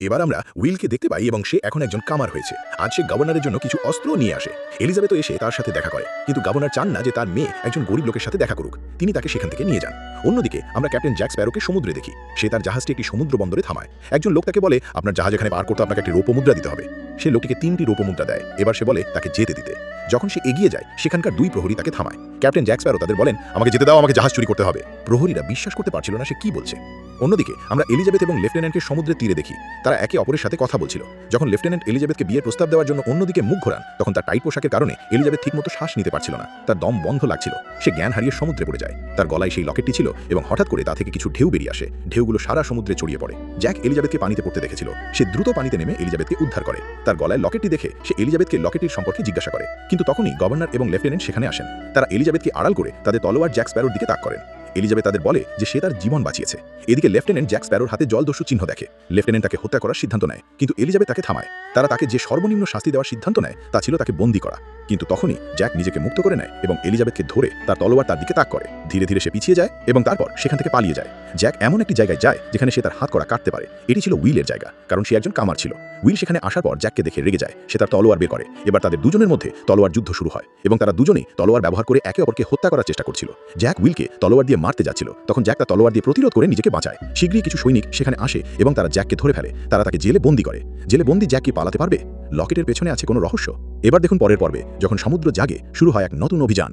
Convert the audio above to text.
এবার আমরা উইলকে দেখতে পাই এবং সে এখন একজন কামার হয়েছে। আজ সে গভর্নরের জন্য কিছু অস্ত্র নিয়ে আসে। এলিজাবেথও এসে তার সাথে দেখা করে, কিন্তু গভর্নর চান না যে তার মেয়ে একজন গরিব লোকের সাথে দেখা করুক। তিনি তাকে সেখান থেকে নিয়ে যান। অন্যদিকে আমরা ক্যাপ্টেন জ্যাক স্প্যারোকে সমুদ্রে দেখি। সে তার জাহাজটি একটি সমুদ্র বন্দরে থামায়। একজন লোক তাকে বলে, আপনার জাহাজ এখানে পার করতে আপনাকে একটি রৌপ্য মুদ্রা দিতে হবে। সে লোকটিকে 3টি রৌপ্য মুদ্রা দেয়। এবার সে বলে তাকে যেতে দিতে। যখন সে এগিয়ে যায়, সেখানকার 2 প্রহরী তাকে থামায়। ক্যাপ্টেন জ্যাক স্প্যারো তাদের বলেন, আমাকে যেতে দাও, আমাকে জাহাজ চুরি করতে হবে। প্রহরীরা বিশ্বাস করতে পারছিল না সে কি বলছে। অন্যদিকে আমরা এলিজাবেথ এবং লেফটেন্যান্টকে সমুদ্রের তীরে দেখি। তারা একে অপরের সাথে কথা বলছিল। যখন লেফটেন্যান্ট এলিজাবেথকে বিয়ের প্রস্তাব দেওয়ার জন্য অন্যদিকে মুখ ঘোরান, তখন তার টাইট পোশাকের কারণে এলিজাবেথ ঠিকমতো শ্বাস নিতে পারছিল না। তার দম বন্ধ লাগছিল। সে জ্ঞান হারিয়ে সমুদ্রে পড়ে যায়। তার গলায় সেই লকেটটি ছিল এবং হঠাৎ করে তা থেকে কিছু ঢেউ বেরিয়ে আসে। ঢেউগুলো সারা সমুদ্রে ছড়িয়ে পড়ে। জ্যাক এলিজাবেথকে পানিতে পড়তে দেখেছিল। সে দ্রুত পানিতে নেমে এলিজাবেথকে উদ্ধার করে। তার গলায় লকেটটি দেখে সে এলিজাবেথকে লকেটটির সম্পর্কে জিজ্ঞাসা করে, কিন্তু তখনই গভর্নর এবং লেফটেন্যান্ট সেখানে আসেন। তারা এলিজাবেথকে আড়াল করে তাদের তলোয়ার জ্যাক স্প্যারোর দিকে তাক করেন। এলিজাবেথ তাদের বলে যে সে তার জীবন বাঁচিয়েছে। এদিকে লেফটেন্যান্ট জ্যাক স্প্যারোর হাতে জলদস্যু চিহ্ন দেখে। লেফটেন্যান্ট তাকে হত্যা করার সিদ্ধান্ত নেয়, কিন্তু এলিজাবেথ তাকে থামায়। তারা তাকে যে সর্বনিম্ন শাস্তি দেওয়ার সিদ্ধান্ত নেয় তা ছিল তাকে বন্দী করা। কিন্তু তখনই জ্যাক নিজেকে মুক্ত করে নেয় এবং এলিজাবেথকে ধরে তার তলোয়ার তার দিকে তাক করে। ধীরে ধীরে সে পিছিয়ে যায় এবং তারপর সেখান থেকে পালিয়ে যায়। জ্যাক এমন একটি জায়গায় যায় যেখানে সে তার হাত করা কাটতে পারে। এটি ছিল উইলের জায়গা, কারণ সে একজন কামার ছিল। উইল সেখানে আসার পর জ্যাককে দেখে রেগে যায়। সে তার তলোয়ার বের করে। এবার তাদের দুজনের মধ্যে তলোয়ার যুদ্ধ শুরু হয় এবং তারা দুজনেই তলোয়ার ব্যবহার করে একে অপরকে হত্যা করার চেষ্টা করছিল। জ্যাক উইলকে তলোয়ার দিয়ে মারতে যাচ্ছিল, তখন জ্যাক তার তলোয়ার দিয়ে প্রতিরোধ করে নিজেকে বাঁচায়। শীঘ্রই কিছু সৈনিক সেখানে আসে এবং তারা জ্যাককে ধরে ফেলে। তারা তাকে জেলে বন্দী করে। জেলে বন্দী জ্যাক কি পালাতে পারবে? লকেটের পেছনে আছে কোনো রহস্য? এবার দেখুন পরের পর্বে, যখন সমুদ্র জাগে, শুরু হয় এক নতুন অভিযান।